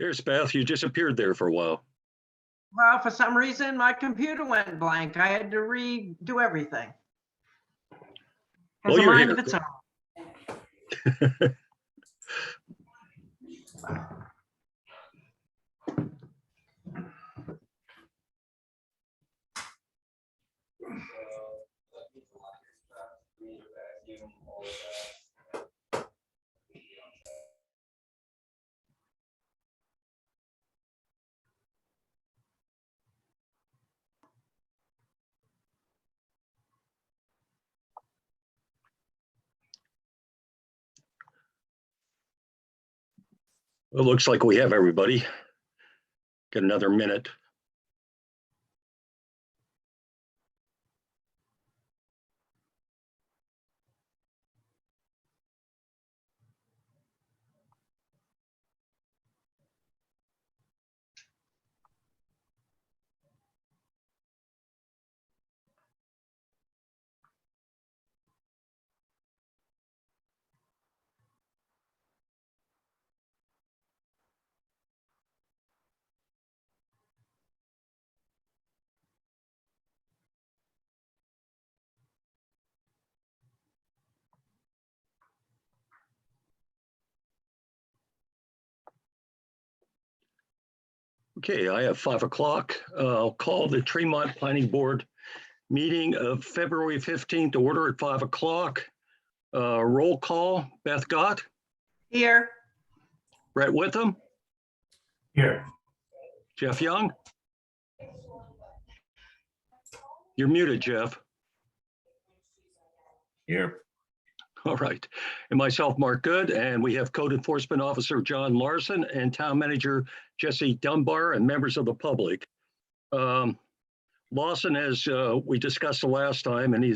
There's Beth. You disappeared there for a while. Well, for some reason, my computer went blank. I had to redo everything. Has Well, a you're mind here. of its own. It looks like we have everybody. Get another minute. Okay, I have 5 o'clock. I'll call the Tremont Planning Board meeting of February 15th to order at 5 o'clock. Roll call, Beth Gott, Here, Brett Witham, Here. Jeff Young. You're muted, Jeff. Here. All right. And myself, Mark Good, and we have Code Enforcement Officer John Larson and Town Manager Jesse Dunbar and members of the public. Lawson, as we discussed the last time, and he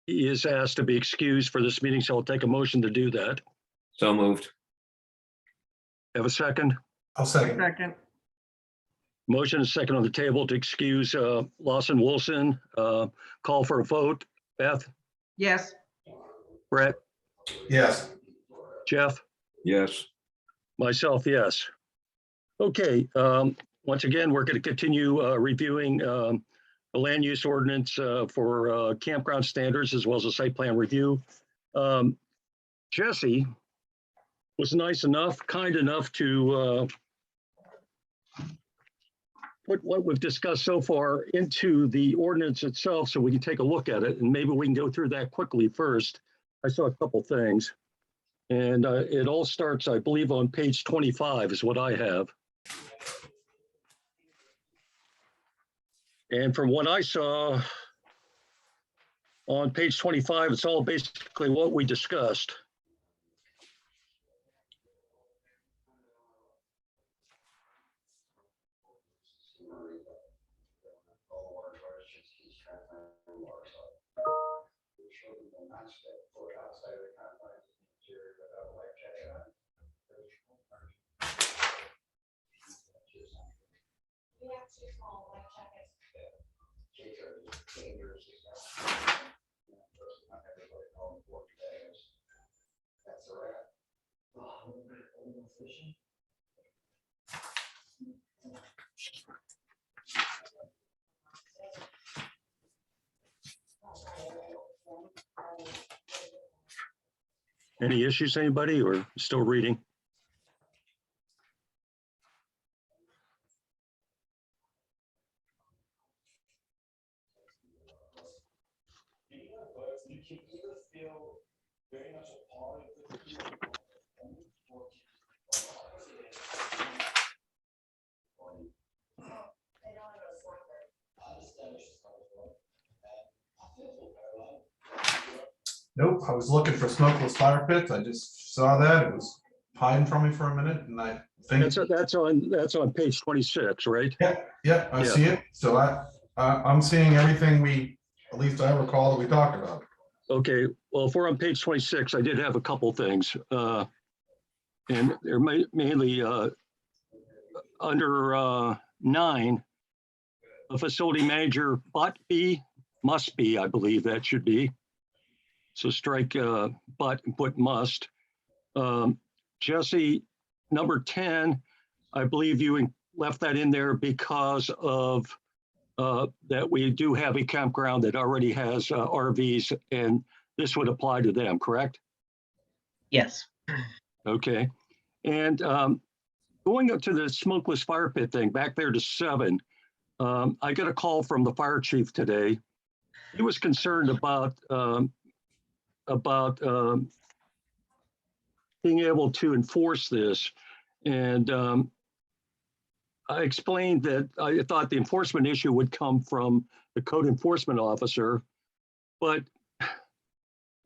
is asked to be excused for this meeting, so I'll take a motion to do that. So moved. Have a second? I'll second. second, Motion is second on the table to excuse Lawson Wilson. Call for a vote. Beth, yes, Brett, Yes. Jeff, Yes. myself, yes. Okay, once again, we're going to continue reviewing the land use ordinance for campground standards as well as a site plan review. Jesse was nice enough, kind enough to put what we've discussed so far into the ordinance itself so we can take a look at it, and maybe we can go through that quickly first. I saw a couple things, and it all starts, I believe, on page 25 is what I have. And from what I saw on page 25, it's all basically what we discussed. Any issues, anybody, or still reading? Nope, I was looking for smokeless fire pits. I just saw that. It was hiding from me for a minute and I think. That's on page 26, right? Yeah, I see it. So I'm seeing everything at least I recall that we talked about. Okay, well, if we're on page 26, I did have a couple things. And they're mainly under 9, a facility manager must be, I believe that should be. So strike but and put must. Jesse number 10, I believe you left that in there because of that we do have a campground that already has RVs, and this would apply to them, correct? Yes. Okay. And going up to the smokeless fire pit thing, back there to 7, I got a call from the fire chief today. He was concerned about being able to enforce this. And I explained that I thought the enforcement issue would come from the code enforcement officer. But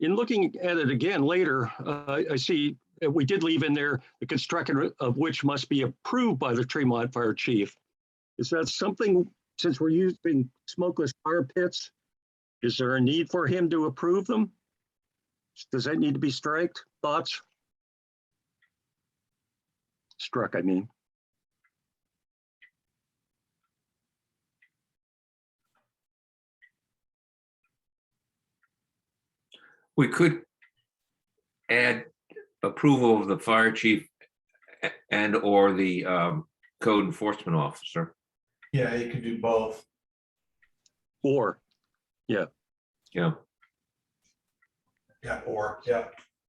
in looking at it again later, I see that we did leave in there the construction of which must be approved by the Tremont fire chief. Is that something, since we're using smokeless fire pits, is there a need for him to approve them? Does that need to be striked? Thoughts? Struck, I mean. We could add approval of the fire chief and or the code enforcement officer. Yeah, you could do both. Or, Yeah. Yeah,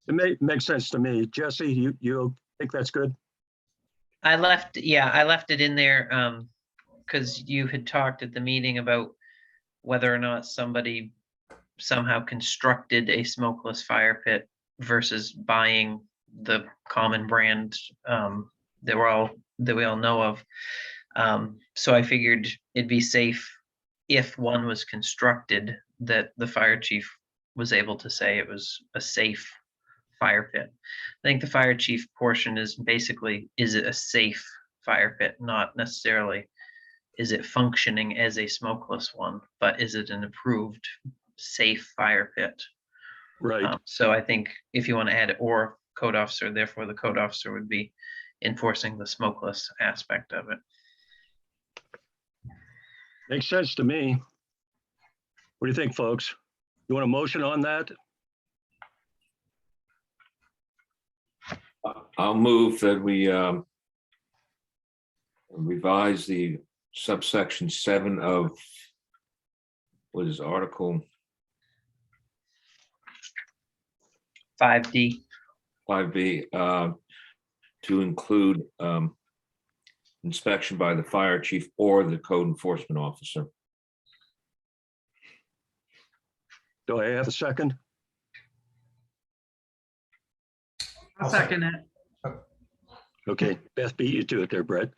it makes sense to me. Jesse, you think that's good? I left it in there because you had talked at the meeting about whether or not somebody somehow constructed a smokeless fire pit versus buying the common brand that we all know of. So I figured it'd be safe if one was constructed that the fire chief was able to say it was a safe fire pit. I think the fire chief portion is basically, is it a safe fire pit? Not necessarily, is it functioning as a smokeless one, but is it an approved safe fire pit? Right. So I think if you want to add it or code officer, therefore the code officer would be enforcing the smokeless aspect of it. Makes sense to me. What do you think, folks? You want a motion on that? I'll move that we revise the subsection 7 of what is Article 5D. 5B to include inspection by the fire chief or the code enforcement officer. Do I have a second? I'll second it. Okay, Beth beat you to it there, Brett.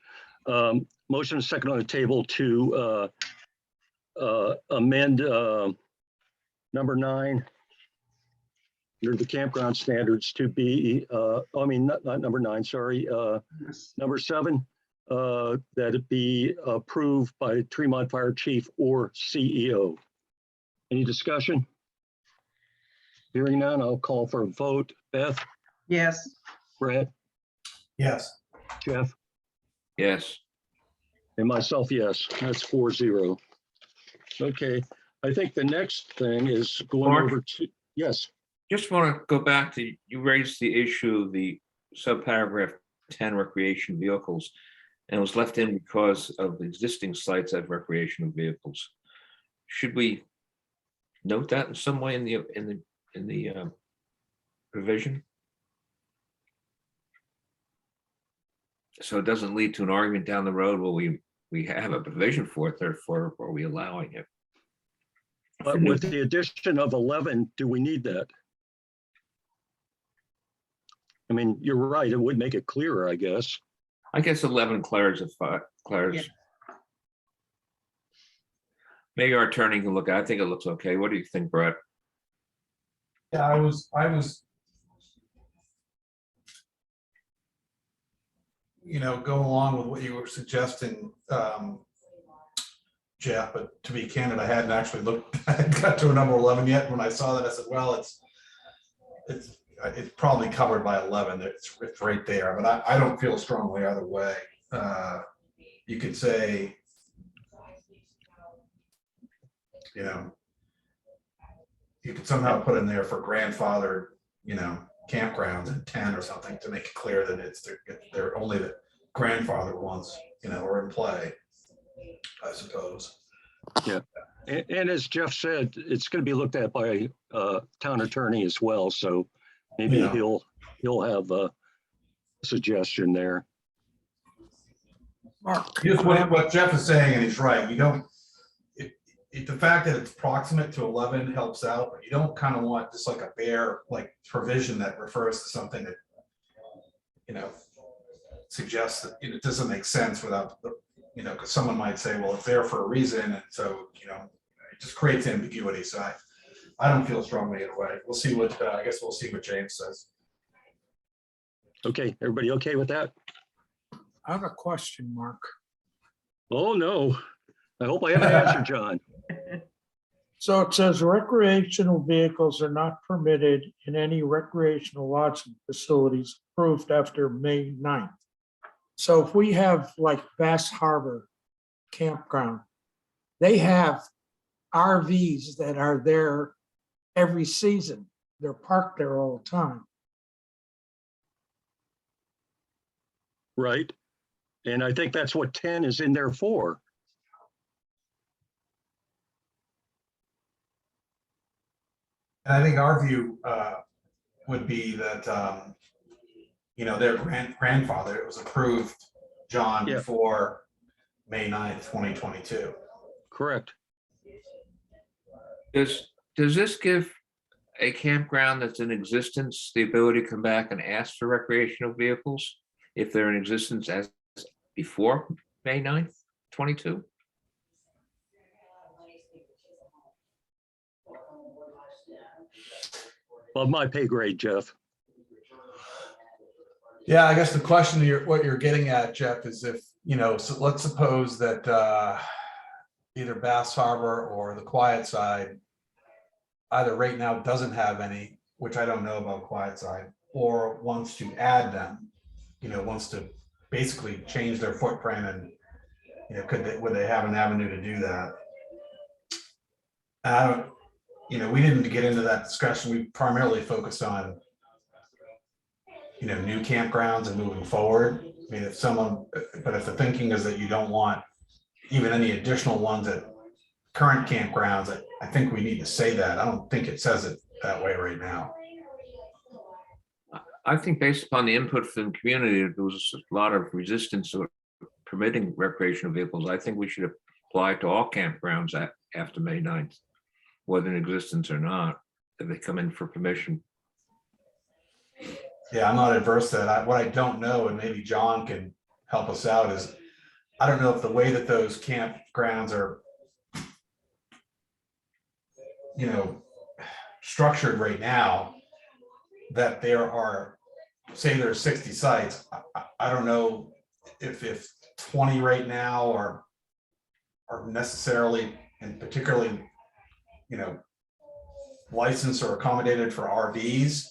Motion and second on the table to amend number 9 under the campground standards to be, not number 9, sorry, number 7, that it be approved by Tremont Fire Chief or CEO. Any discussion? Hearing none, I'll call for a vote. Beth, Yes. Brett, yes. Jeff, Yes. and myself, yes. That's 4-0. Okay, I think the next thing is going Mark? over to, yes. Just want to go back to, you raised the issue of the subparagraph 10 recreation vehicles, and it was left in because of existing sites at recreational vehicles. Should we note that in some way in the provision? So it doesn't lead to an argument down the road. Well, we have a provision for it, therefore are we allowing it? But with the addition of 11, do we need that? I mean, you're right, it would make it clearer, I guess. I guess 11 clears it. Yeah. Maybe our attorney can look at it. I think it looks okay. What do you think, Brett? Yeah, I was, go along with what you were suggesting, Jeff, but to be candid, I hadn't actually looked, I hadn't got to a number 11 yet. When I saw that, I said, well, it's probably covered by 11. It's right there, but I don't feel strongly either way. You could say, you could somehow put in there for grandfather, campgrounds in 10 or something to make it clear that they're only the grandfather ones, are in play, I suppose. And as Jeff said, it's going to be looked at by town attorney as well. So maybe Yeah. he'll have a suggestion there. Mark, Just what Jeff is saying, and he's right, you don't, the fact that it's proximate to 11 helps out, but you don't kind of want just like a bare, like provision that refers to something that, suggests that it doesn't make sense without, because someone might say, well, it's there for a reason, and so, it just creates ambiguity, so I don't feel strongly either way. We'll see what, I guess we'll see what James says. Okay, everybody okay with that? I have a question, Mark. Oh, no. I hope I have an answer, John. So it says recreational vehicles are not permitted in any recreational lodging facilities approved after May 9th. So if we have like Bass Harbor Campground, they have RVs that are there every season. They're parked there all the time. Right. And I think that's what 10 is in there for. And I think our view would be that, their grandfather, it was approved, John, Yeah. before May 9th, 2022. Correct. Does this give a campground that's in existence the ability to come back and ask for recreational vehicles if they're in existence as before May 9th, 22? Well, my pay grade, Jeff. Yeah, I guess the question what you're getting at, Jeff, is if, so let's suppose that either Bass Harbor or the Quiet Side either right now doesn't have any, which I don't know about Quiet Side, or wants to add them, wants to basically change their footprint and, would they have an avenue to do that? I don't, we didn't get into that discussion. We primarily focused on, new campgrounds and moving forward. I mean, if the thinking is that you don't want even any additional ones at current campgrounds, I think we need to say that. I don't think it says it that way right now. I think based upon the input from the community, there was a lot of resistance to permitting recreational vehicles. I think we should apply to all campgrounds after May 9th, whether in existence or not, if they come in for permission. Yeah, I'm not adverse to that. What I don't know, and maybe John can help us out, is I don't know if the way that those campgrounds are, structured right now, that there are, say there's 60 sites. I don't know if 20 right now are necessarily and particularly, licensed or accommodated for RVs.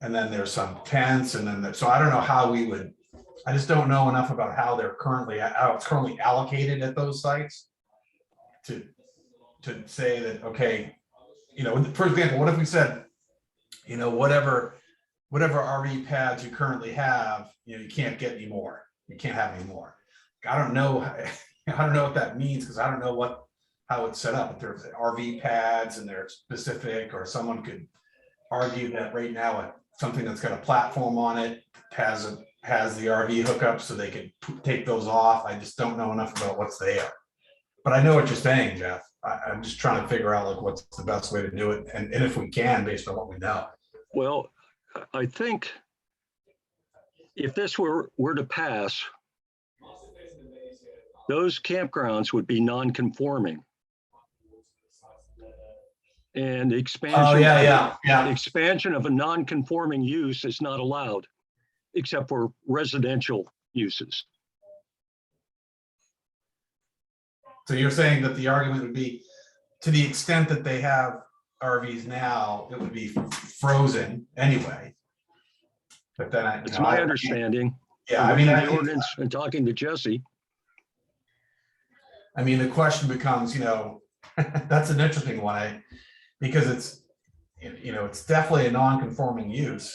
And then there's some tents, and then so I don't know how I just don't know enough about how it's currently allocated at those sites to say that, okay, for example, what if we said, whatever RV pads you currently have, you can't get any more. You can't have any more. I don't know what that means, because I don't know how it's set up. If there's RV pads and they're specific, or someone could argue that right now something that's got a platform on it has the RV hookup, so they could take those off. I just don't know enough about what's there. But I know what you're saying, Jeff. I'm just trying to figure out what's the best way to do it, and if we can, based on what we know. Well, I think if this were to pass, those campgrounds would be non-conforming. And the expansion. Oh, yeah. Expansion of a non-conforming use is not allowed, except for residential uses. So you're saying that the argument would be, to the extent that they have RVs now, it would be frozen anyway. But then It's my understanding. Yeah, Reading the ordinance and talking to Jesse. I mean, the question becomes, that's an interesting one, because it's definitely a non-conforming use.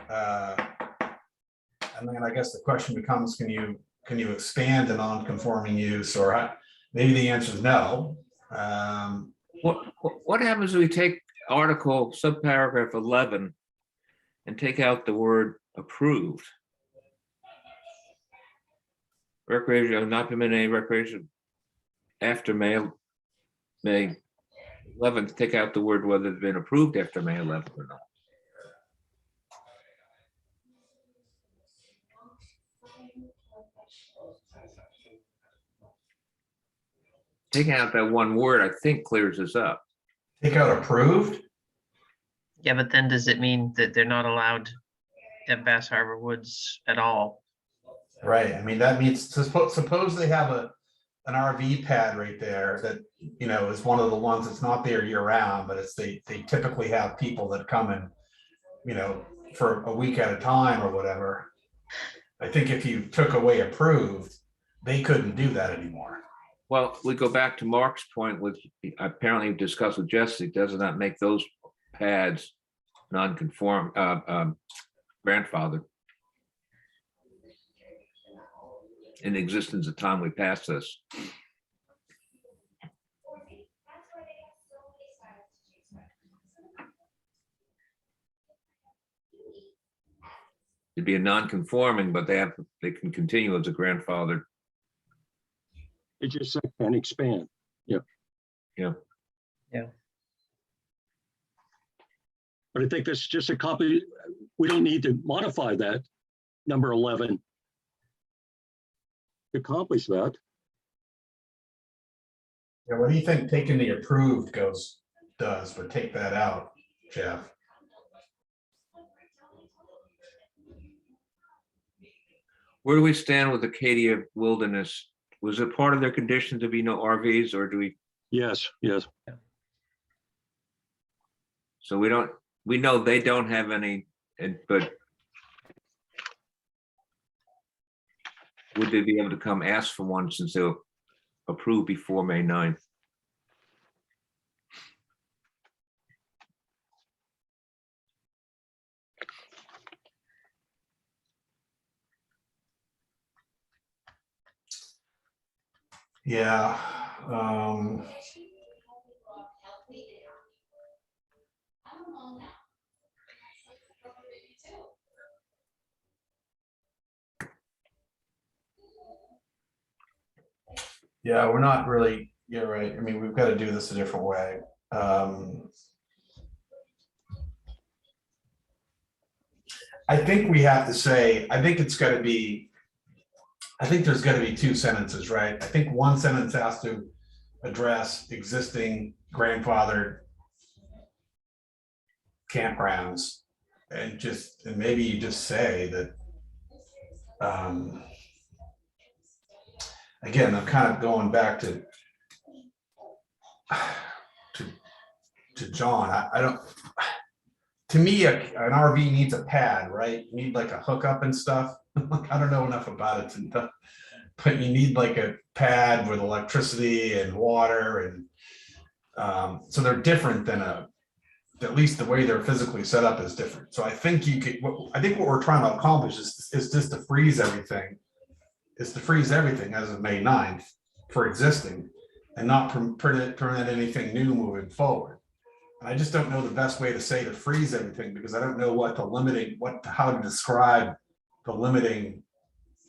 And then I guess the question becomes, can you expand a non-conforming use, or maybe the answer is no. What happens if we take article subparagraph 11 and take out the word approved? Recreation, not permitted any recreation after May 11th, take out the word whether it's been approved after May 11th or not. Taking out that one word, I think, clears this up. Take out approved? Yeah, but then does it mean that they're not allowed at Bass Harbor Woods at all? Right, I mean, that means, suppose they have an RV pad right there that, you know, is one of the ones that's not there year round, but they typically have people that come in, you know, for a week at a time or whatever. I think if you took away approved, they couldn't do that anymore. Well, we go back to Mark's point, which apparently discussed with Jesse, does not make those pads non-conform, grandfathered in existence at the time we passed this. It'd be a non-conforming, but they can continue as a grandfathered. It just said can expand. Yeah. But I think that's just a copy. We don't need to modify that number 11 to accomplish that. Yeah, what do you think taking the approved does, but take that out, Jeff? Where do we stand with Acadia Wilderness? Was it part of their condition to be no RVs, or do we? Yes, yes. So we know they don't have any, but would they be able to come ask for one since they were approved before May 9th? Yeah. Yeah, we're not really, you're right. I mean, we've got to do this a different way. I think we have to say, I think it's got to be, I think there's got to be two sentences, right? I think one sentence has to address existing grandfathered campgrounds, and maybe you just say that, again, I'm kind of going back to John. I don't, to me, an RV needs a pad, right? You need like a hookup and stuff. I don't know enough about it, but you need like a pad with electricity and water, and so they're different than at least the way they're physically set up is different. So I think you could, I think what we're trying to accomplish is just to freeze everything. Is to freeze everything as of May 9th for existing, and not permit anything new moving forward. And I just don't know the best way to say to freeze everything, because I don't know what the limiting, how to describe the limiting,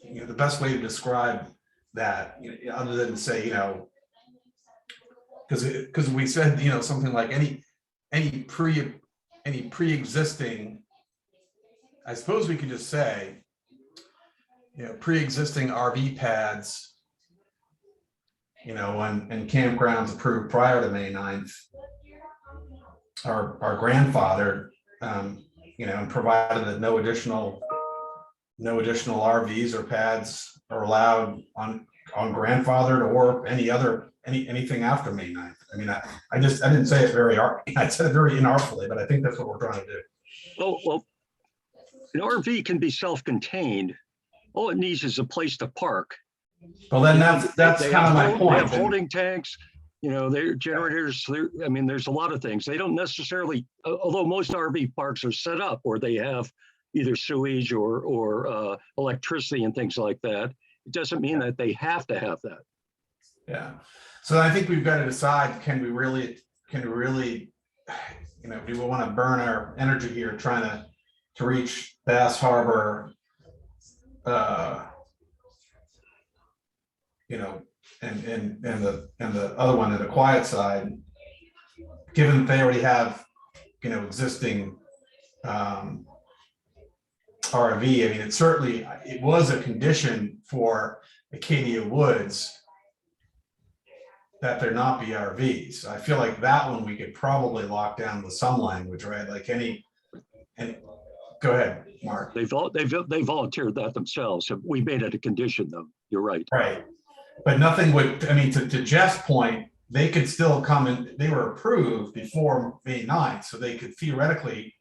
you know, the best way to describe that, you know, other than to say, you know, because we said, you know, something like any pre-existing, I suppose we could just say, you know, pre-existing RV pads, you know, and campgrounds approved prior to May 9th are grandfathered, you know, and provided that no additional RVs or pads are allowed on grandfathered or anything after May 9th. I mean, I didn't say it very, I said it very inartfully, but I think that's what we're trying to do. Well, an RV can be self-contained. All it needs is a place to park. Well, then that's They kind of my They point. have holding tanks, you know, they're generators. I mean, there's a lot of things. They don't necessarily, although most RV parks are set up where they have, either sewage or electricity and things like that. It doesn't mean that they have to have that. Yeah. So I think we've got to decide, can we really, do we want to burn our energy here trying to reach Bass Harbor, and the other one, the quiet side, given that they already have, existing RV. I mean, it was a condition for Acadia Woods that there not be RVs. I feel like that one we could probably lock down with some language, right? Like and go ahead, Mark. They volunteered that themselves. So we made it a condition, though. You're right. Right. But nothing would, I mean, to Jeff's point, they could still come and they were approved before May 9th. So they could theoretically,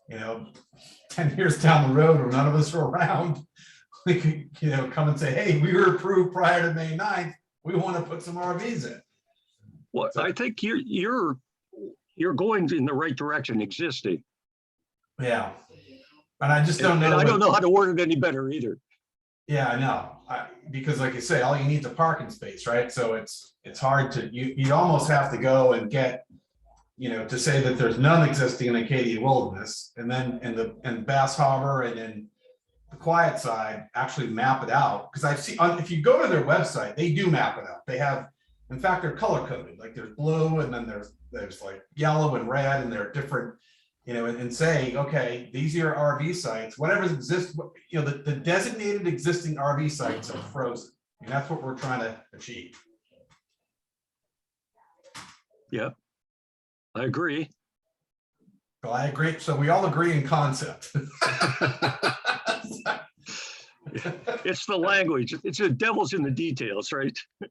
10 years down the road when none of us were around, we could, come and say, hey, we were approved prior to May 9th. We want to put some RVs in. Well, I think you're going in the right direction existing. Yeah. And I just don't know. And I don't know how to word it any better either. Yeah, I know. Because like you say, all you need is a parking space, right? So it's hard to, you almost have to go and get, to say that there's none existing in Acadia Wilderness, and then in Bass Harbor and in the quiet side, actually map it out. Because I've seen, if you go to their website, they do map it out. They have, in fact, they're color coded. Like there's blue, and then there's like yellow and red, and they're different, and saying, okay, these are your RV sites, whatever exists, the designated existing RV sites are frozen. And that's what we're trying to achieve. Yeah, I agree. Well, I agree. So we all agree in concept. It's the language. It's the devil's in the details, right? I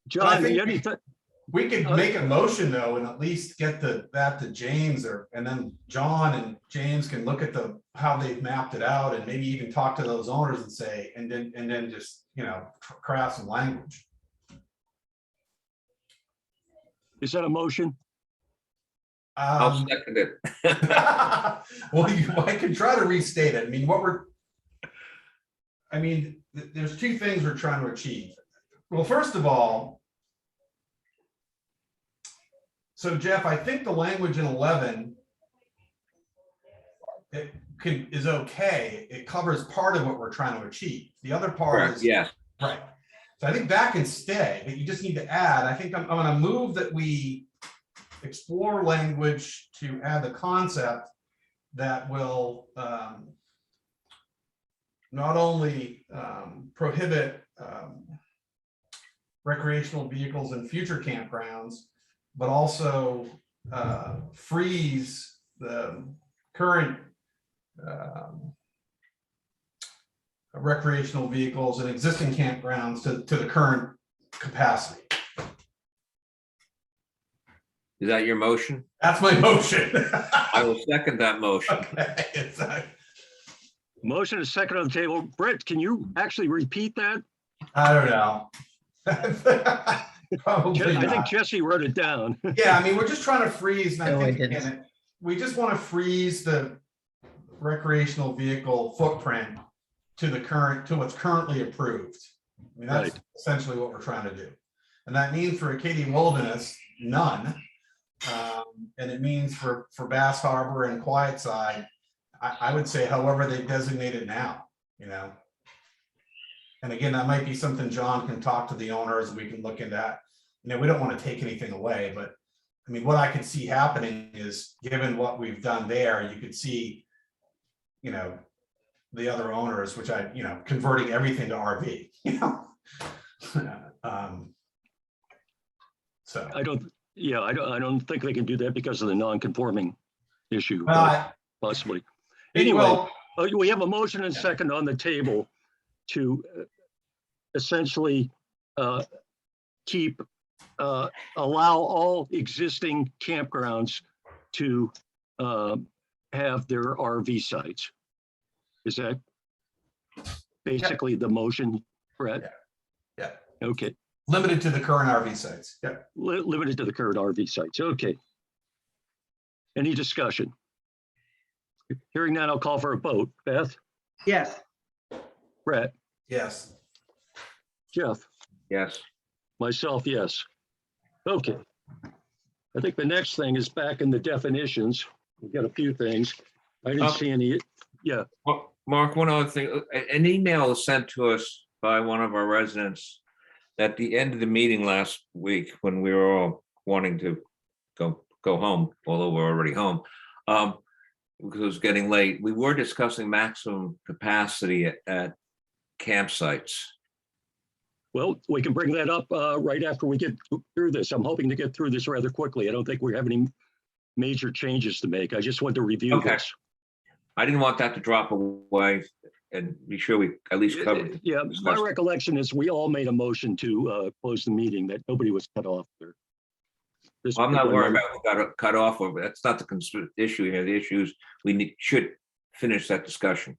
John, think we could make a motion though, and at least get that to James, and then John and James can look at how they've mapped it out, and maybe even talk to those owners and say, and then just craft some language. Is that a motion? I'll second it. Well, I can try to restate it. I mean, there's two things we're trying to achieve. Well, first of all, so Jeff, I think the language in 11 is okay. It covers part of what we're trying to achieve. The other part Correct, is yes. right. So I think that can stay, but you just need to add. I think I'm going to move that we explore language to add the concept that will not only prohibit recreational vehicles in future campgrounds, but also freeze the current recreational vehicles in existing campgrounds to the current capacity. Is that your motion? That's my motion. I will second that motion. Okay. Motion is second on the table. Brett, can you actually repeat that? I don't know. Probably I think not. Jesse wrote it down. Yeah, I mean, we're just trying to freeze, and No, I I think didn't. again, we just want to freeze the recreational vehicle footprint to what's currently approved. I mean, that's Right. essentially what we're trying to do. And that means for Acadia Wilderness, none. And it means for Bass Harbor and Quiet Side, I would say however they designate it now, And again, that might be something John can talk to the owners, and we can look into that. We don't want to take anything away, but I mean, what I could see happening is, given what we've done there, you could see, the other owners, which converting everything to RV, So. I don't think they can do that because of the non-conforming issue, but possibly. Anyway, Well, we have a motion and second on the table to essentially allow all existing campgrounds to have their RV sites. Is that basically the motion, Brett? Yeah. Okay. limited to the current RV sites. Yep. Limited to the current RV sites. Okay. Any discussion? Hearing none, I'll call for a vote. Beth, Yes, Brett, Yes. Jeff, Yes. myself, yes. Okay. I think the next thing is back in the definitions. We've got a few things. I didn't see any, yeah, Well, Mark, one other thing, an email was sent to us by one of our residents at the end of the meeting last week when we were all wanting to go home, although we're already home. Because it was getting late. We were discussing maximum capacity at campsites. well, we can bring that up right after we get through this. I'm hoping to get through this rather quickly. I don't think we have any major changes to make. I just want to review Okay. this. I didn't want that to drop away and be sure we at least covered. Yeah, my discussed it. recollection is we all made a motion to close the meeting, that nobody was cut off there. This Well, I'm not particular worried one- about who got cut off over. That's not the issue here. The issue is should finish that discussion.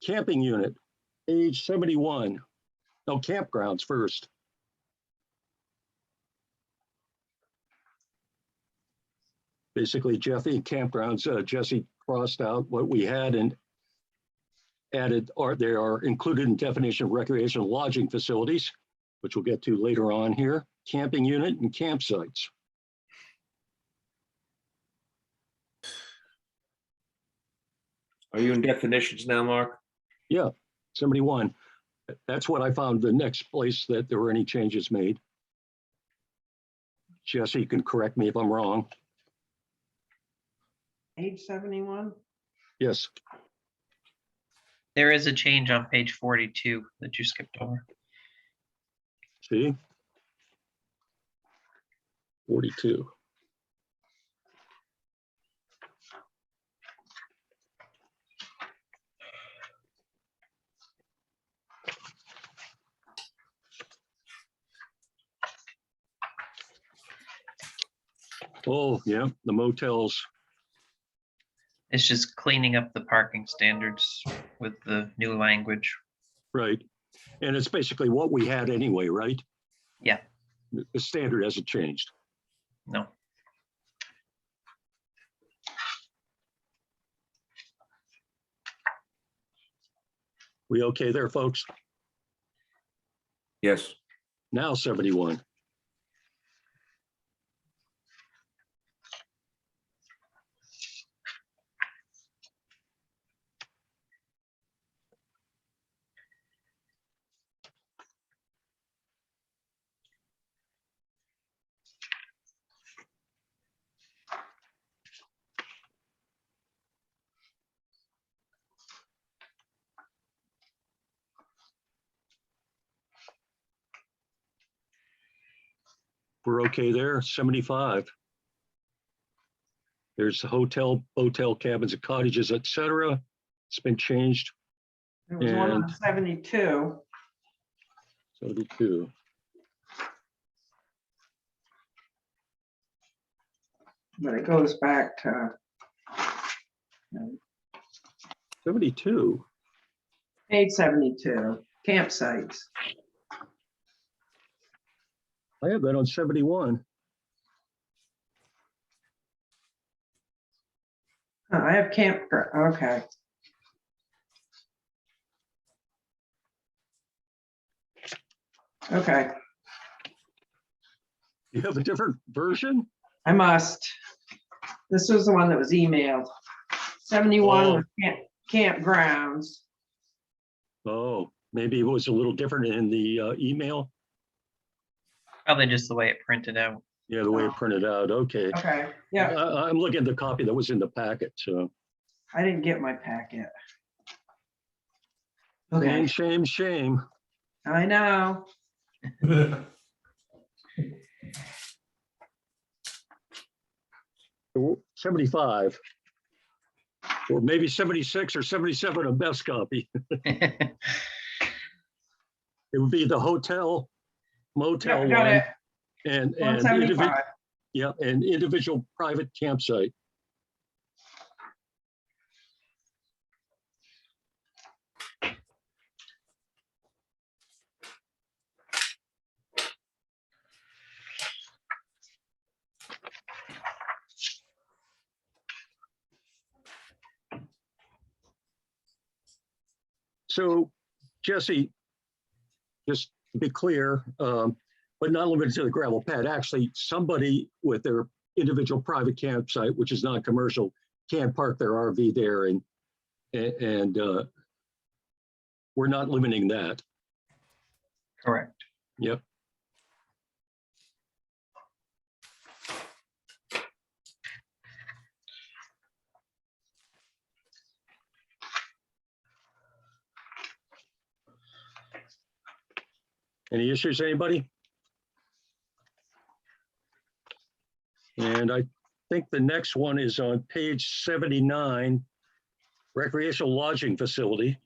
Camping unit, age 71. No, campgrounds first. Basically, Jesse, campgrounds, Jesse crossed out what we had and added, or they are included in definition of recreational lodging facilities, which we'll get to later on here, camping unit and campsites. Are you in definitions now, Mark? Yeah, 71. That's what I found the next place that there were any changes made. Jesse, you can correct me if I'm wrong. age 71. Yes, There is a change on page 42 that you skipped over. see? 42. Oh, yeah, the motels. It's just cleaning up the parking standards with the new language. Right. And it's basically what we had anyway, right? Yeah. The standard hasn't changed. No. We okay there, folks? Yes. Now 71. We're okay there, 75. There's the hotel, motel, cabins and cottages, etc. It's been changed, There was one on And- 72. 72. But it goes back to 72. page 72, campsites. I have that on 71. Oh, I have okay. Okay, You have a different version? I must. This was the one that was emailed. 71 Oh. was campgrounds. Oh, maybe it was a little different in the email. Probably just the way it printed out. Yeah, the way it printed out. Okay. Okay, yeah, I'm looking at the copy that was in the packet, so. I didn't get my packet. Shame, Okay, shame, shame. I know. 75. Or maybe 76 or 77 a best copy. It would be the hotel, motel Yeah, got one it. and, and, 175. yeah, and individual private campsite. So Jesse, just to be clear, but not limited to the gravel pad, actually somebody with their individual private campsite, which is non-commercial, can park their RV there and we're not limiting that. Correct. Yep. Any issues, anybody? And I think the next one is on page 79, recreational lodging facility.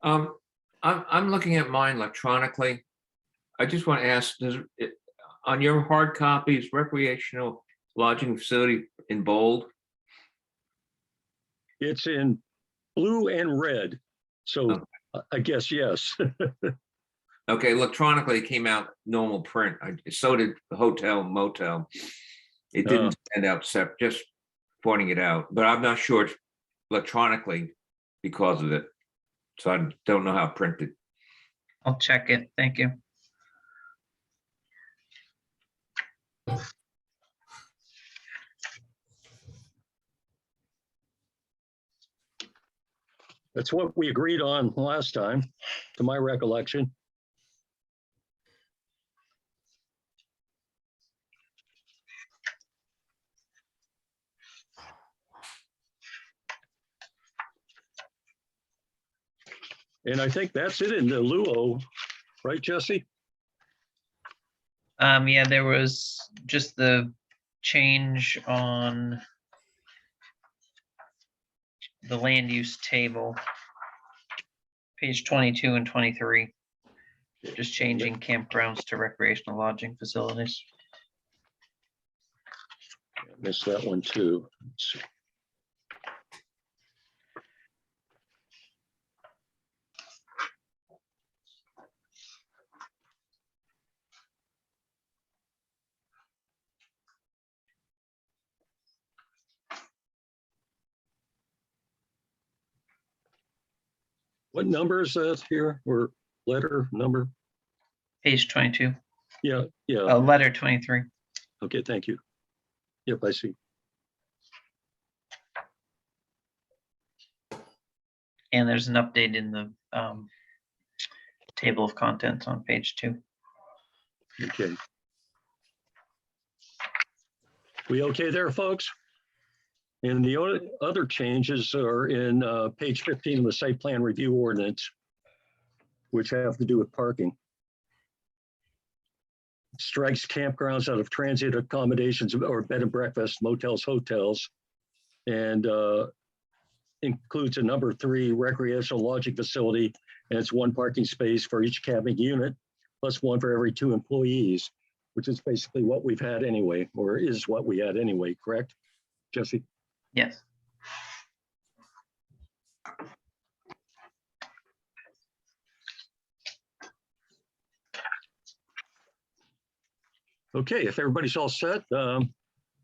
I'm looking at mine electronically. I just want to ask, does it, on your hard copies, recreational lodging facility in bold? It's in blue and red. So I guess yes. Okay, electronically it came out normal print. So did the hotel motel. It didn't stand out separate, just pointing it out, but I'm not sure it's electronically because of it. So I don't know how printed. I'll check it. Thank you. That's what we agreed on last time, to my recollection. And I think that's it in the LUO, right, Jesse? Yeah, there was just the change on the land use table, page 22 and 23. Just changing campgrounds to recreational lodging facilities. Missed that one too. Let's see. What number is that here, or letter number? Page 22, Yeah, yeah. letter 23. Okay, thank you. Yep, I see. And there's an update in the table of contents on page 2. Okay. We okay there, folks? And the other changes are in page 15 of the site plan review ordinance, which have to do with parking. Strikes campgrounds out of transient accommodations or bed and breakfast, motels, hotels, and includes a number 3 recreational lodging facility, and it's 1 parking space for each camping unit, plus 1 for every 2 employees, which is basically what we've had anyway, or is what we had anyway, correct, Jesse? Yes. Okay, if everybody's all set,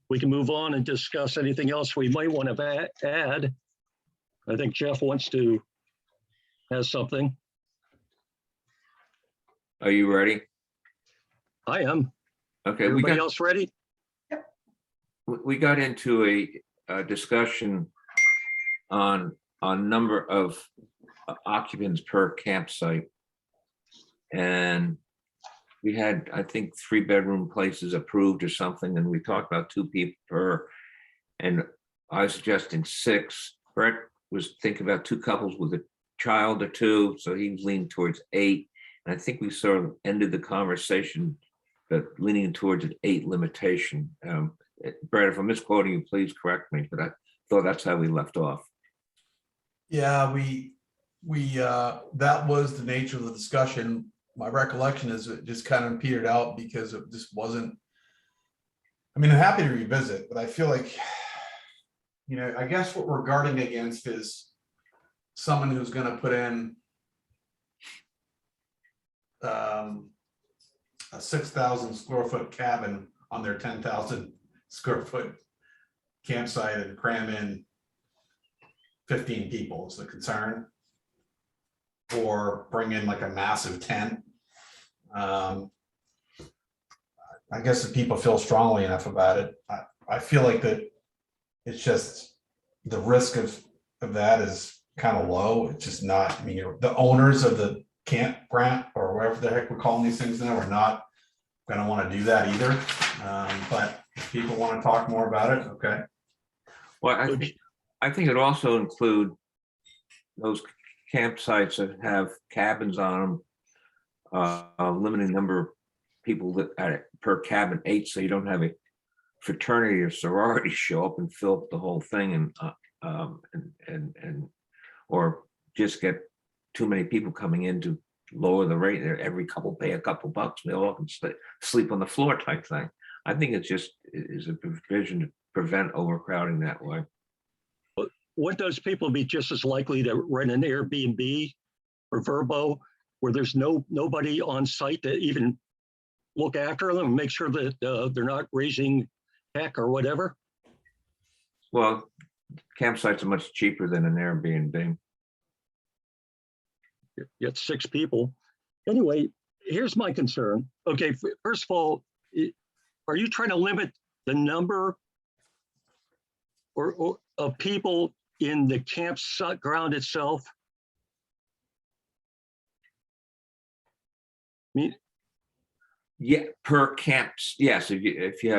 we can move on and discuss anything else we might want to add. I think Jeff wants to have something. Are you ready? I am. Okay, Everybody else ready? we got into a discussion on number of occupants per campsite. And we had, I think, 3-bedroom places approved or something, and we talked about 2 people per, and I was suggesting 6. Brett was thinking about 2 couples with a child or 2, so he leaned towards 8. And I think we sort of ended the conversation that leaning towards an 8 limitation. Brett, if I'm misquoting you, please correct me, but I thought that's how we left off. Yeah, we that was the nature of the discussion. My recollection is it just kind of petered out because it just wasn't. I mean, I'm happy to revisit, but I feel like, you know, I guess what we're guarding against is someone who's going to put in a 6,000 square foot cabin on their 10,000 square foot campsite and cram in 15 people is the concern. Or bring in like a massive tent. I guess if people feel strongly enough about it, I feel like that it's just the risk of that is kind of low. It's just not, I mean, the owners of the campground or wherever the heck we're calling these things now are not going to want to do that either. But if people want to talk more about it, okay. Well, I think it also include those campsites that have cabins on them, a limited number of people that per cabin 8, so you don't have a fraternity or sorority show up and fill up the whole thing and or just get too many people coming in to lower the rate there. Every couple pay a couple bucks, they all can sleep on the floor type thing. I think it is a provision to prevent overcrowding that way. Wouldn't those people be just as likely to rent an Airbnb or Verbo where there's nobody on site to even look after them and make sure that they're not raising heck or whatever? Well, campsites are much cheaper than an Airbnb. You get 6 people. Anyway, here's my concern. Okay, first of all, are you trying to limit the number or of people in the campground itself? I mean, Yeah, per camps. Yes, if you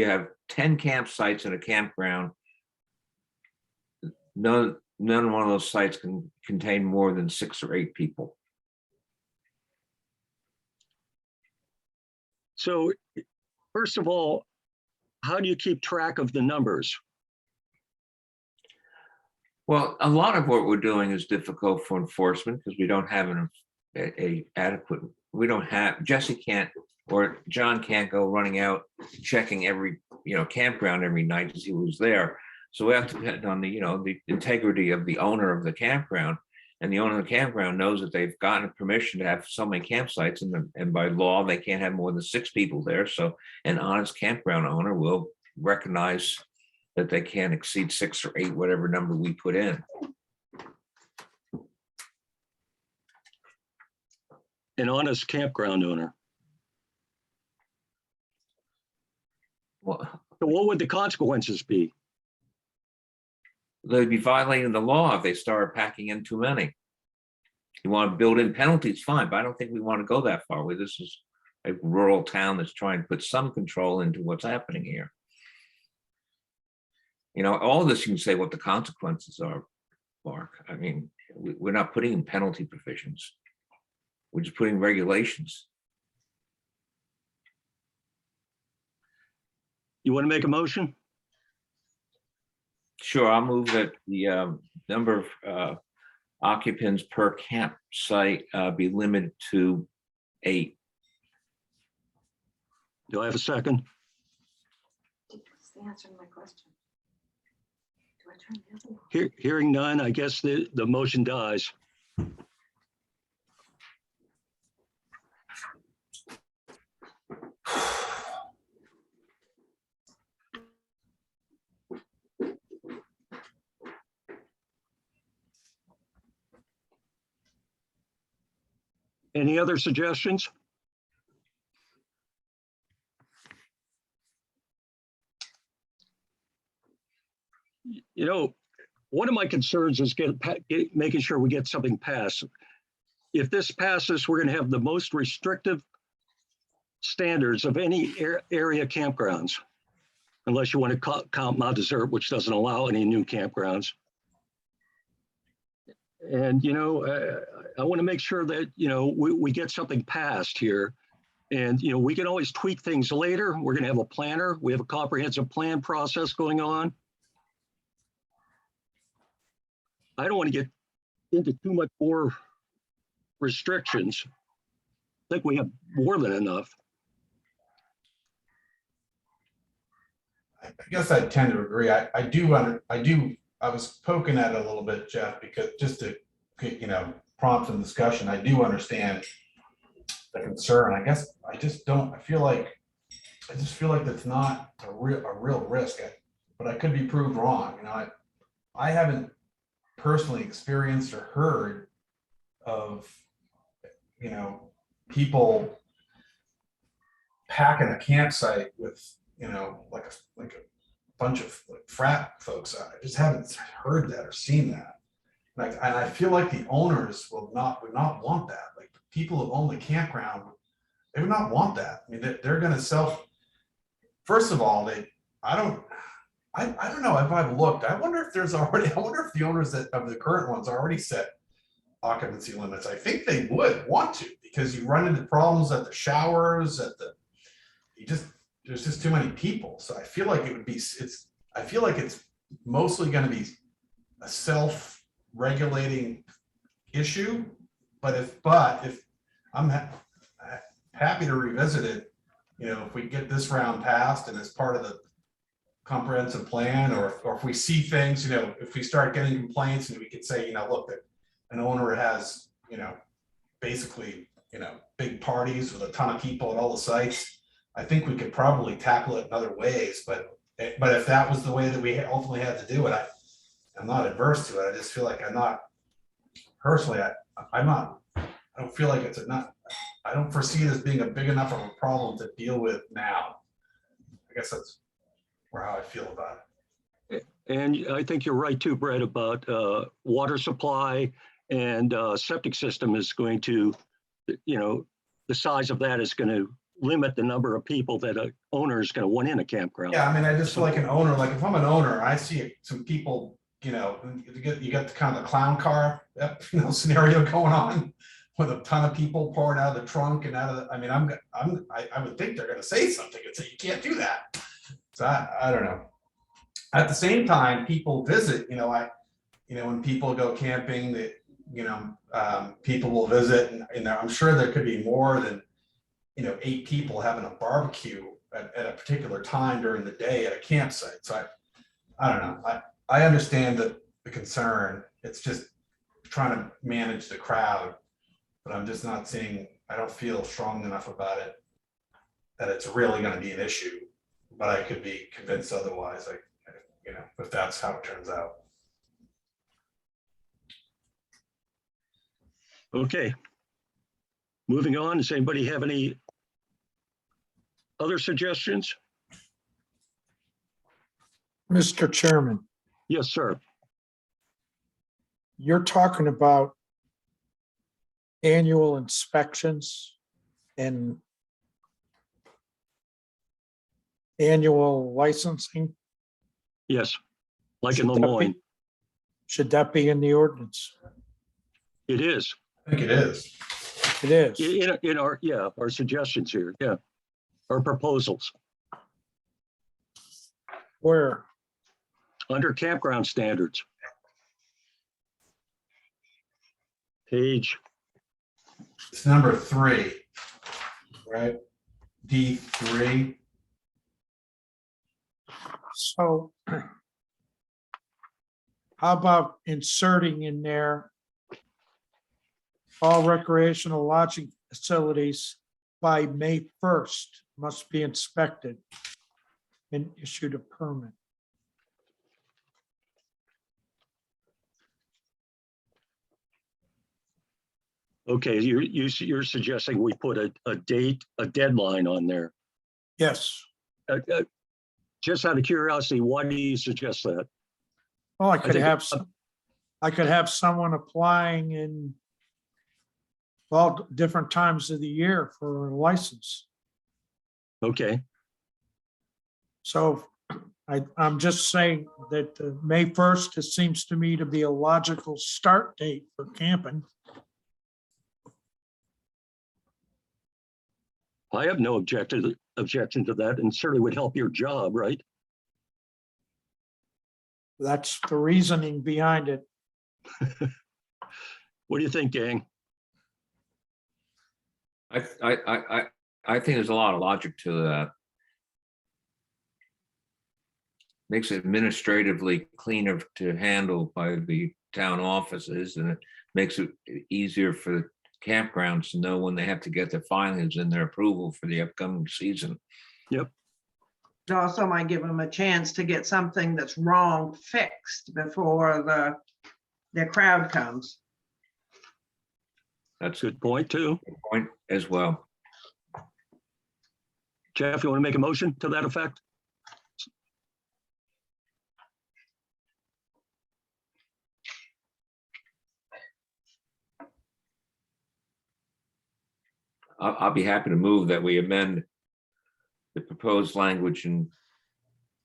have 10 campsites in a campground, none one of those sites can contain more than 6 or 8 people. so first of all, how do you keep track of the numbers? Well, a lot of what we're doing is difficult for enforcement because we don't have adequate. We don't have, Jesse can't or John can't go running out checking every campground every night to see who's there. So we have to depend on the integrity of the owner of the campground, and the owner of the campground knows that they've gotten permission to have so many campsites, and by law they can't have more than 6 people there. So an honest campground owner will recognize that they can't exceed 6 or 8, whatever number we put in. An honest campground owner. Well, So what would the consequences be? they'd be violating the law if they start packing in too many. You want to build in penalties, fine, but I don't think we want to go that far. This is a rural town that's trying to put some control into what's happening here. All this, you can say what the consequences are, Mark. I mean, we're not putting in penalty provisions. We're just putting regulations. You want to make a motion? Sure, I'll move that the number of occupants per campsite be limited to 8. Do I have a second? What's the answer to my question? Do I turn the other one? Hearing none, I guess the motion dies. Any other suggestions? One of my concerns is making sure we get something passed. If this passes, we're going to have the most restrictive standards of any area campgrounds, unless you want to count Mount Desert, which doesn't allow any new campgrounds. And, I want to make sure that, we get something passed here. And, we can always tweak things later. We're going to have a planner. We have a comprehensive plan process going on. I don't want to get into too much more restrictions. I think we have more than enough. I guess I tend to agree. I was poking at it a little bit, Jeff, because just to, prompt some discussion, I do understand the concern. I guess I just don't, I just feel like that's not a real risk, but I could be proved wrong. You know, I haven't personally experienced or heard of, you know, people packing a campsite with, you know, like a bunch of like frat folks. I just haven't heard that or seen that. Like, and I feel like the owners would not want that. Like people who own the campground, they would not want that. I mean, they're going to first of all, I don't know if I've looked. I wonder if the owners of the current ones already set occupancy limits. I think they would want to, because you run into problems at the showers, there's just too many people. So I feel like I feel like it's mostly going to be a self-regulating issue. But if I'm happy to revisit it, you know, if we get this round passed and as part of the comprehensive plan, or if we see things, you know, if we start getting complaints and we could say, you know, look, that an owner has, you know, basically, you know, big parties with a ton of people at all the sites, I think we could probably tackle it in other ways. But if that was the way that we ultimately had to do it, I'm not adverse to it. I just feel like I'm not personally, I don't feel like I don't foresee it as being a big enough of a problem to deal with now. I guess that's how I feel about it. And I think you're right too, Brett, about water supply and septic system is going to, you know, the size of that is going to limit the number of people that an owner is going to want in a campground. Yeah, I mean, I just feel like an owner, like if I'm an owner, I see some people, you know, you got the kind of the clown car, you know, scenario going on with a ton of people pouring out of the trunk and out of the, I mean, I would think they're going to say something and say, you can't do that. So I don't know. At the same time, people visit, you know, when people go camping, that, you know, people will visit, and I'm sure there could be more than, you know, 8 people having a barbecue at a particular time during the day at a campsite. So I don't know. I understand the concern. It's just trying to manage the crowd, but I'm just not seeing, I don't feel strong enough about it that it's really going to be an issue, but I could be convinced otherwise, like, you know, if that's how it turns out. Okay. Moving on, does anybody have any other suggestions? Mr. Chairman, Yes, sir. you're talking about annual inspections and annual licensing. Yes, like in Should that Lemoyne. be- Should that be in the ordinance? It is. I think it is. It is. In our, yeah, our suggestions here, yeah. Our proposals Where? under campground standards. Page, It's number 3, right? D3. So how about inserting in there all recreational lodging facilities by May 1st must be inspected and issued a permit. okay, you're suggesting we put a date, a deadline on there. Yes. Just out of curiosity, why do you suggest that? Well, I could think- have, I could have someone applying in all different times of the year for a license. Okay, So I'm just saying that May 1st, it seems to me to be a logical start date for camping. I have no objection to that, and certainly would help your job, right? That's the reasoning behind it. What do you think, gang? I think there's a lot of logic to that. Makes it administratively cleaner to handle by the town offices, and it makes it easier for campgrounds to know when they have to get their filings and their approval for the upcoming season. It also might give them a chance to get something that's wrong fixed before their crowd comes. That's a Good point too. good point as well. Jeff, you want to make a motion to that effect? I'll be happy to move that we amend the proposed language in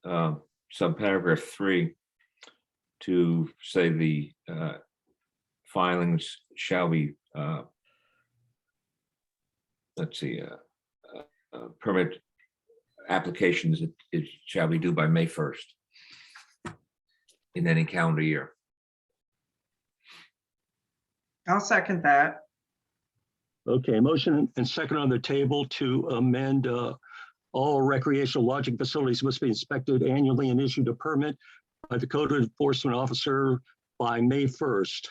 subparagraph 3 to say the filings shall be, let's see, permit applications, it shall be due by May 1st in any calendar year. I'll second that. Okay, motion and second on the table to amend all recreational lodging facilities must be inspected annually and issued a permit by the code enforcement officer by May 1st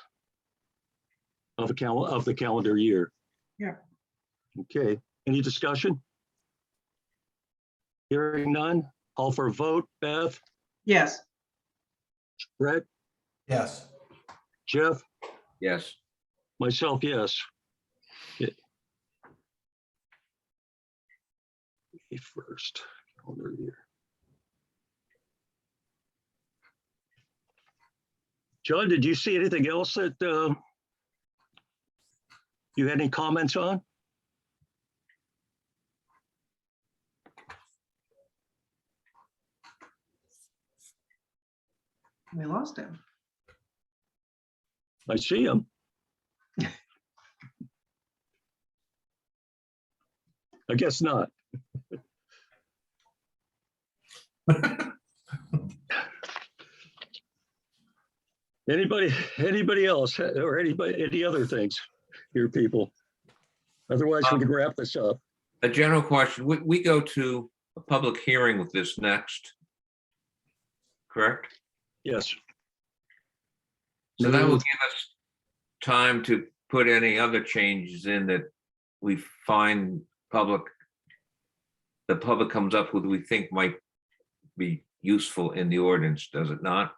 of the calendar year. Yeah. Okay, any discussion? Hearing none, call for a vote. Beth, Yes, Brett, Yes. Jeff, Yes. myself, yes. May 1st calendar year. John, did you see anything else that you had any comments on? we lost him. I see him. I guess not. Anybody else or any other things here, people? Otherwise, we can wrap this up. A general question, we go to a public hearing with this next, correct? Yes. So that will give us time to put any other changes in that we find the public comes up with, we think might be useful in the ordinance, does it not?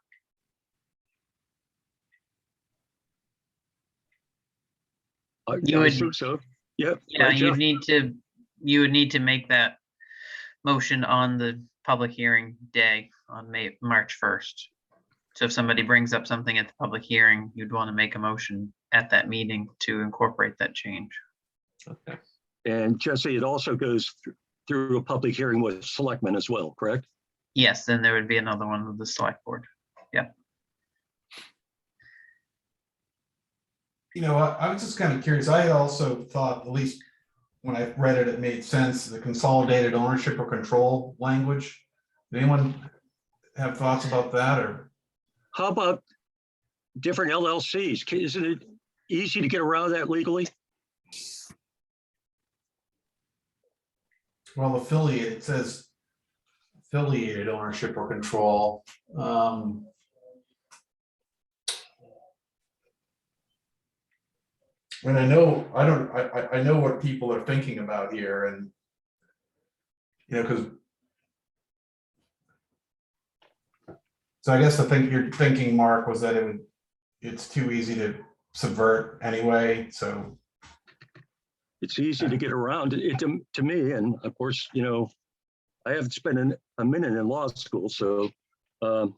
You I would- assume so. Yep. Yeah, right, you Jeff? would need to make that motion on the public hearing day on March 1st. So if somebody brings up something at the public hearing, you'd want to make a motion at that meeting to incorporate that change. Okay. And Jesse, it also goes through a public hearing with selectmen as well, correct? Yes, then there would be another one with the select board. You know, I was just kind of curious. I had also thought, at least when I read it, it made sense, the consolidated ownership or control language. Did anyone have thoughts about that, or? How about different LLCs? Isn't it easy to get around that legally? Well, affiliate, it says affiliated ownership or control. And I know, I know what people are thinking about here, and because so I guess the thing you're thinking, Mark, was that it's too easy to subvert anyway, so. It's easy to get around it to me. And of course, I haven't spent a minute in law school. So to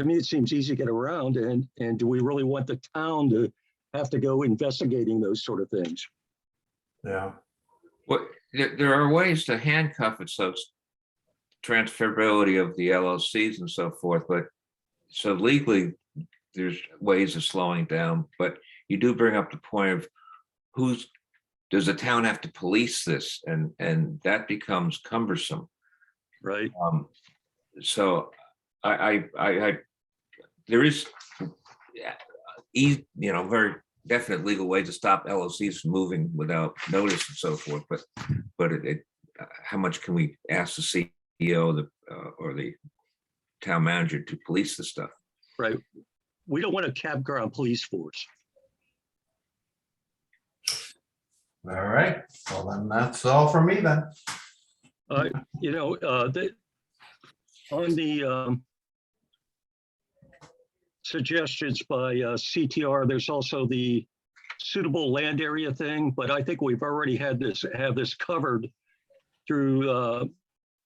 me, it seems easy to get around. And do we really want the town to have to go investigating those sort of things? Yeah. Well, there are ways to handcuff it, so it's transferability of the LLCs and so forth, but so legally, there's ways of slowing down, but you do bring up the point of does the town have to police this? And that becomes cumbersome. Right. So there is very definite legal way to stop LLCs from moving without notice and so forth, but how much can we ask the CEO or the town manager to police the stuff? Right. We don't want a campground police force. All right, well then that's all from me then. You know, on the suggestions by CTR, there's also the suitable land area thing, but I think we've already have this covered through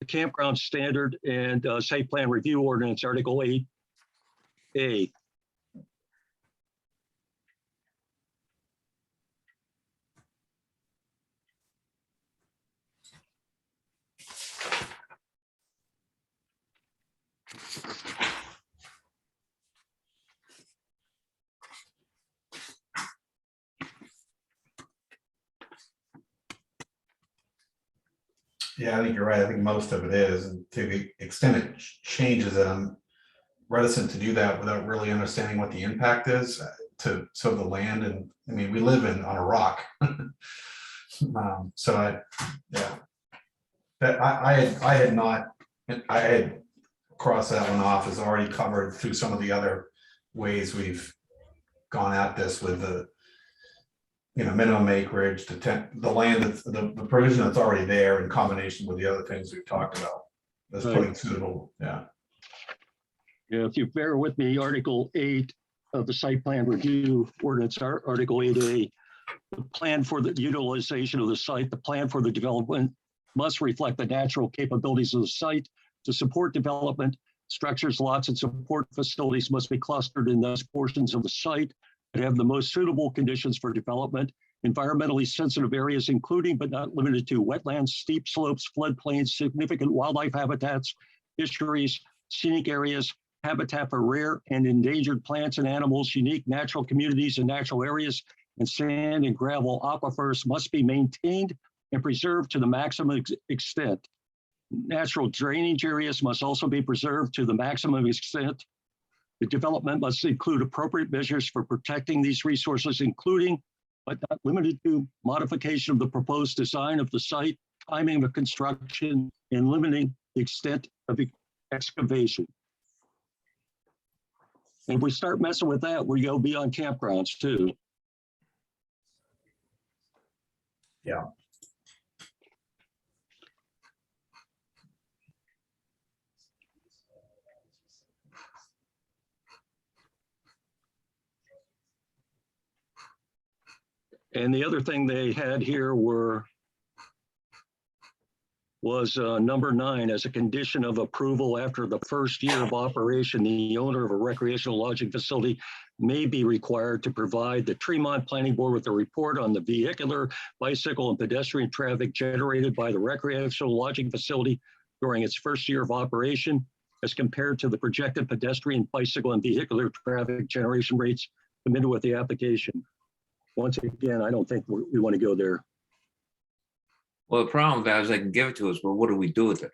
the campground standard and site plan review ordinance, Article 8A. Yeah, I think you're right. I think most of it is, and to the extent it changes it, I'm reticent to do that without really understanding what the impact is so the land, and I mean, we live on a rock. So yeah. That I had crossed that one off as already covered through some of the other ways we've gone at this with the, minimum acreage, the land, the provision that's already there in combination with the other things we've talked about. That's Right. putting suitable, yeah. Yeah, if you bear with me, Article 8 of the site plan review ordinance, Article 8A, the plan for the utilization of the site, the plan for the development must reflect the natural capabilities of the site to support development. Structures, lots, and support facilities must be clustered in those portions of the site that have the most suitable conditions for development. Environmentally sensitive areas, including but not limited to wetlands, steep slopes, floodplains, significant wildlife habitats, fisheries, scenic areas, habitat for rare and endangered plants and animals, unique natural communities and natural areas, and sand and gravel aquifers must be maintained and preserved to the maximum extent. Natural drainage areas must also be preserved to the maximum extent. The development must include appropriate measures for protecting these resources, including but not limited to modification of the proposed design of the site, timing of construction, and limiting the extent of excavation. And if we start messing with that, we go beyond campgrounds too. Yeah. And the other thing they had here was number 9, as a condition of approval after the first year of operation, the owner of a recreational lodging facility may be required to provide the Tremont Planning Board with a report on the vehicular, bicycle, and pedestrian traffic generated by the recreational lodging facility during its first year of operation, as compared to the projected pedestrian, bicycle, and vehicular traffic generation rates submitted with the application. Once again, I don't think we want to go there. Well, the problem with that is they can give it to us, but what do we do with it?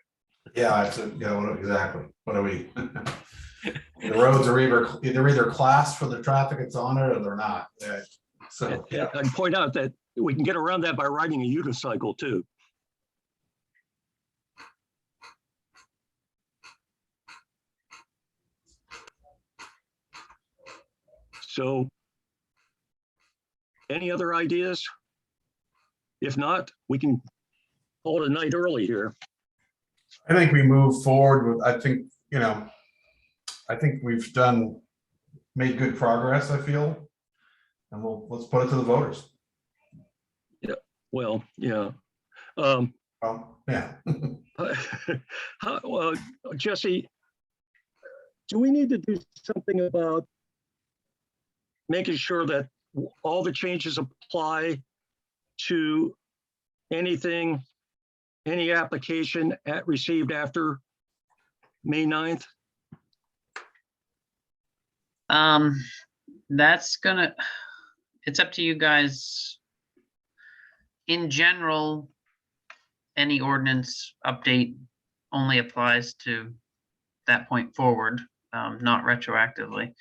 Yeah, exactly. What are we? The roads are either classed for the traffic that's on it or they're not. Yeah. So, yeah. And point out that we can get around that by riding a unicycle too. So, any other ideas? If not, we can call it a night early here. I think we move forward with, I think we've made good progress, I feel. And let's put it to the voters. Well, yeah. Yeah. Jesse, do we need to do something about making sure that all the changes apply to any application received after May 9th? It's up to you guys. In general, any ordinance update only applies to that point forward, not retroactively.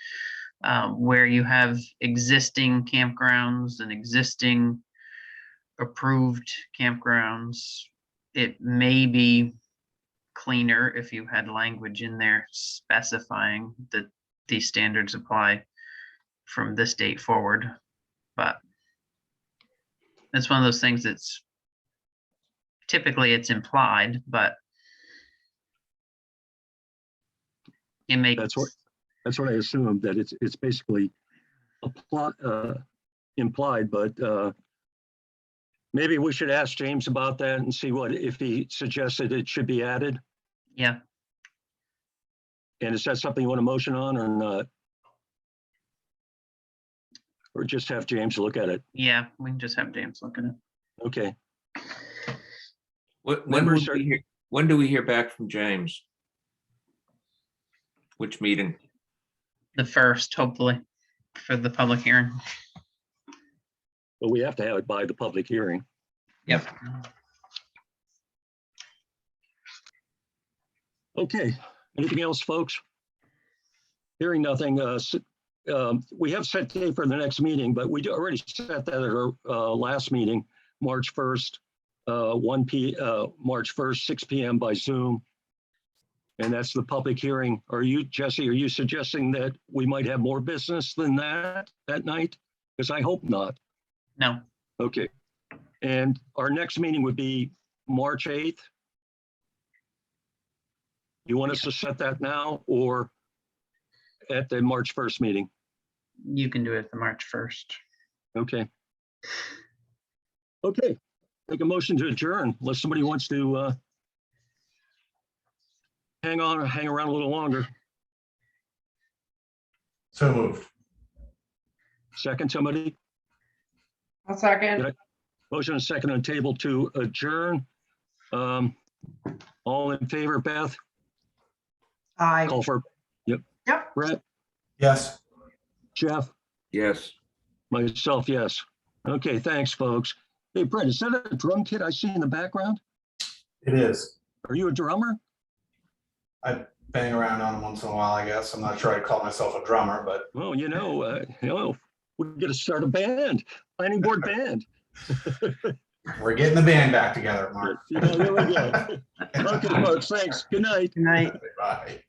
Where you have existing campgrounds and existing approved campgrounds, it may be cleaner if you had language in there specifying that these standards apply from this date forward, but It's one of those things that's typically it's implied, but it makes, That's what I assumed, that it's basically a plot, implied, but maybe we should ask James about that and see if he suggested it should be added. yeah, And is that something you want a motion on or not? Or just have James look at it? yeah, we can just have James look at it. Okay, When Members would we hear, when do we hear back from James? Which meeting? The first, hopefully, for the public hearing. but we have to have it by the public hearing. Yep. Okay, anything else, folks? Hearing nothing, we have set date for the next meeting, but we already set that at our last meeting, March 1st, March 1st, 6 p.m. by Zoom. And that's the public hearing. Jesse, are you suggesting that we might have more business than that night? Because I hope not. No, Okay. And our next meeting would be March 8th. You want us to set that now or at the March 1st meeting? you can do it the March 1st. Okay. Okay, take a motion to adjourn unless somebody wants to hang around a little longer. So moved. Second, somebody? A second. Motion and second on table to adjourn. All in favor, Beth? Aye. Call for, Yep. Brett, Yes. Jeff, Yes. myself, yes. Okay, thanks, folks. Hey, Brett, is that a drum kit I see in the background? It is. Are you a drummer? I bang around on them once in a while, I guess. I'm not sure I'd call myself a drummer, but Well, we're gonna start a band, planning board band. we're getting the band back together, Mark. There we go. Okay, folks, thanks. Good night. Good night. Bye.